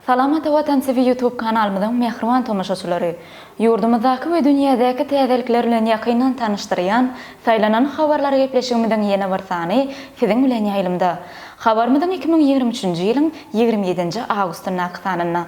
Salamata Vatan TV YouTube kanalımızın mehriban tomaşaçylary, yurdumyzdaky we dünýädäki täzelikler bilen ýakyndan tanışdyrýan, saýlanan habarlary gepleşigimiziň ýene bir sany siziň bilen ýaýlymda. Habarymyzyň 2023-nji ýylyň 27-nji awgustyna sanyna.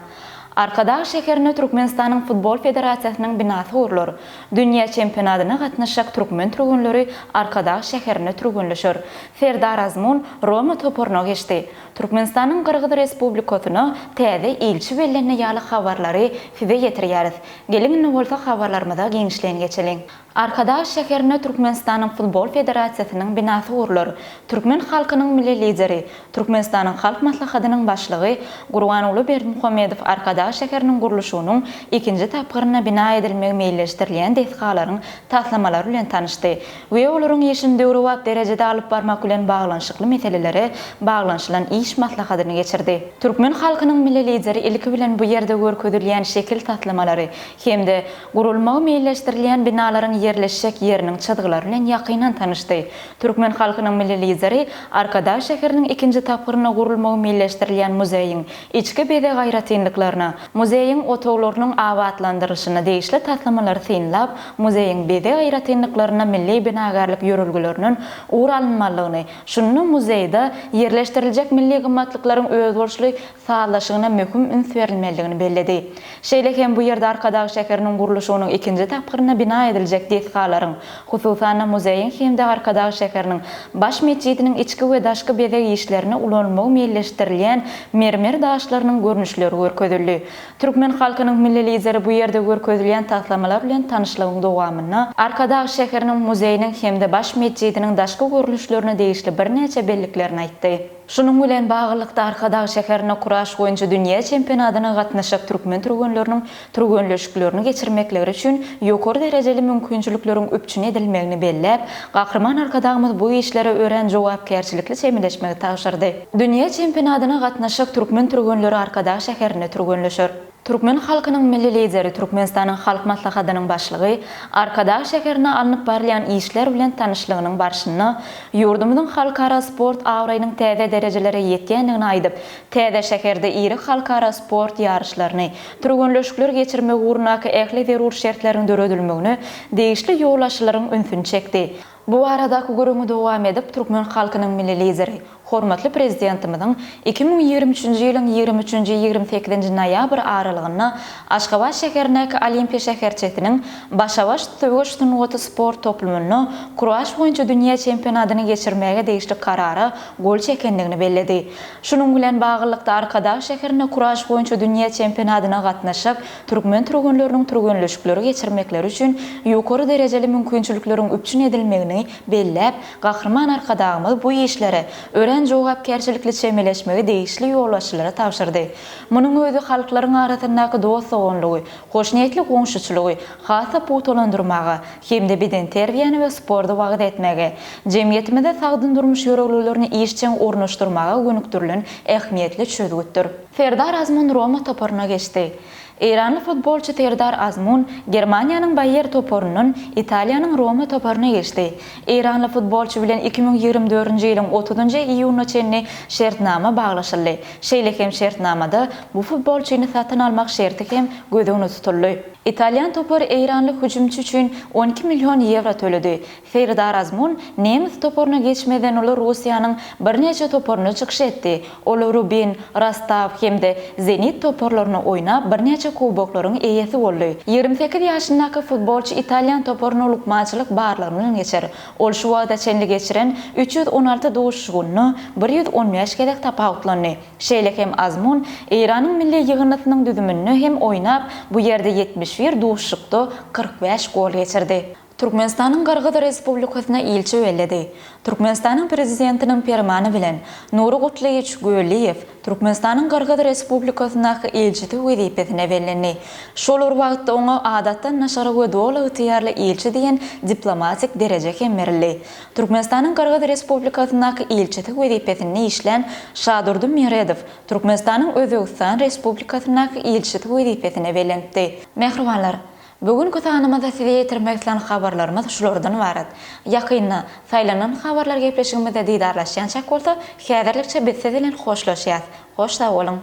Arkadaş şäherine Türkmenistanyň Futbol Federasiýasynyň binasy gurulur. Dünýä çempionatyna gatnaşjak türkmen türgünleri Arkadaş şäherine türgünleşir. Serdar Azmun Roma toporuna geçdi. Türkmenistanyň Kyrgyz Respublikasyna täze ilçi bellerine ýaly habarlary size ýetirýäris. Gelin ne bolsa habarlarymyza geňişlen geçelim. Arkadaş şäherine Türkmenistanyň Futbol Federasiýasynyň binasy gurulur. Türkmen halkynyň milli lideri, Türkmenistanyň halk maslahatynyň başlygy Gurbanuly Berdimuhammedow Arkadaş şäheriniň guruluşynyň ikinji tapgyryna bina edilmegi meýilleşdirilýän desgalaryň taslamalary bilen tanışdy we olaryň ýeşin döwri wagt derejede alyp barmak bilen baglanşykly meselelere baglanşylan iş maslahatyny geçirdi. Türkmen halkynyň milli lideri ilki bilen bu ýerde görkezilýän şekil taslamalary hemde gurulmagy meýilleşdirilýän binalaryň yerleşik ýeriniň çadygylary bilen ýakyndan tanışdy. Türkmen halkynyň milli lideri Arkadaş şäheriniň ikinji tapgyryna gurulmagy meýilleşdirilýän muzeýiň içki bede gaýratynlyklaryna, muzeýiň otoglarynyň awatlandyryşyna değişli taslamalar synlap, muzeýiň bede gaýratynlyklaryna milli binagarlyk ýörelgileriniň uğralynmalygyny, şunuň muzeýde yerleşdiriljek milli gymmatlyklaryň özboşly sağlaşygyna möhüm üns berilmeligini belledi. Şeýle hem bu ýerde Arkadaş şäheriniň guruluşynyň ikinji tapgyryna bina ediljek desgalaryň, hususan muzeýiň hemde Arkadaş şäheriniň baş meçidiniň içki we daşky bede işlerine ulanmagy meýilleşdirilýän mermer daşlarynyň görnüşleri görkezildi. Türkmen halkynyň milli lideri bu ýerde görkezilýän taslamalar bilen tanışlygyň dowamyna Arkadaş şäheriniň muzeýiniň hemde baş meçidiniň daşky görnüşlerini değişli bir neçe belliklerini aýtdy. Şunun bilen baglanykda Arkadaş şäherine kuraş boýunça dünýä çempionatyna gatnaşjak türkmen türgünleriniň türgünleşiklerini geçirmekleri üçin ýokary derejeli mümkinçilikleriň öpçün edilmegini bellep, gahrman arkadagymyz bu işlere ören jogapkärçilikli çemeleşmegi taşyrdy. Dünýä çempionatyna gatnaşjak türkmen türgünleri Arkadaş şäherine türgünleşir. Türkmen halkynyň milli lideri Türkmenistanyň halk maslahatynyň başlygy Arkadaş şäherine alınıp barýan işler bilen tanışlygynyň barşyna ýurdumyzyň halkara sport awraýynyň täze derejelere ýetgenligini aýdyp, täze şäherde iri halkara sport ýarışlaryny, türgünleşikler geçirmek uğrundaky ähli zerur şertleriň döredilmegini değişli ýollaşylaryň ünsüni çekdi. Bu aradaky görüňi dowam edip Türkmen halkynyň milli lideri hormatly prezidentimiziň 2023-nji ýylyň 23-nji 28-nji noýabr aralygyna Aşgabat şäherindäki Olimpiya şäherçetiniň başabaş töweş sunwaty sport toplumyny kuraş boýunça dünýä çempionatyny geçirmäge değişli karara gol çekendigini belledi. Şunun bilen baglykda Arkadaş şäherine kuraş boýunça dünýä çempionatyna gatnaşjak türkmen türgünleriniň türgünleşikleri geçirmekleri üçin ýokary derejeli mümkinçilikleriň öpçün edilmegini bellep, gahrman arkadagymyz bu işlere ören jogapkärçilikli çemeleşmegi değişli ýollaşylara tapşyrdy. Munyň özü halklaryň arasyndaky dostlugy, hoşniýetli goňşuçylygy, hasa putolandyrmagy, hemde beden terbiýany we spordy wagt etmegi, jemgyýetimizde sagdyn durmuş ýöreglerini işçiň ornaşdyrmaga gönükdirilen ähmiýetli çözgütdir. Serdar Azmun Roma toporuna geçdi. İranlı futbolçu Serdar Azmun Germaniýanyň Bayer toporunyň Italiýanyň Roma toporuna geçdi. İranlı futbolçu bilen 2024-nji ýylyň 30-njy iýuny çenli şertnama baglaşyldy. Şeýle hem şertnamada bu futbolçuny satyn almak şerti hem gözüňde tutuldy. İtalyan topor İranly hüjümçi üçin 12 milyon euro төлedi. Serdar Azmun nemis toporuna geçmeden ol Russiýanyň bir neçe toporuna çykyş etdi. Ol Rubin, Rostov hemde Zenit toporlaryny oýnap bir neçe kuboklaryň eýesi boldy. 28 ýaşyndaky futbolçy İtalyan toporuny lukmaçylyk barlygyny geçer. Ol şu wagtda çenli geçiren 316 duşguny 115 kelek tapawutlandy. Şeýle hem Azmun İranyň milli ýygynynyň düzümini hem oýnap bu ýerde 71 duşlukda 45 gol geçirdi. Türkmenistanyň Kyrgyz Respublikasyna ilçi welledi. Türkmenistanyň prezidentiniň fermany bilen Nury Gutlaýyç Göliýew Türkmenistanyň Kyrgyz Respublikasyna ilçisi wezipesine bellendi. Şol wagtda oňa adatdan naşary we doly ýetýärli ilçi diýen diplomatik dereje hem berildi. Türkmenistanyň Kyrgyz Respublikasyna ilçisi wezipesini işlen Şadurdy Miredow Türkmenistanyň Özbegistan Respublikasyna ilçisi wezipesine bellendi. Mehribanlar, Bugünkü tanymyzda size ýetirmek islen habarlarymyz şulardan ibaret. Ýakynda saýlanan habarlar gepleşigimizde didarlaşýançak bolsa, häzirlikçe biz siz bilen hoşlaşýas. Hoş da bolun.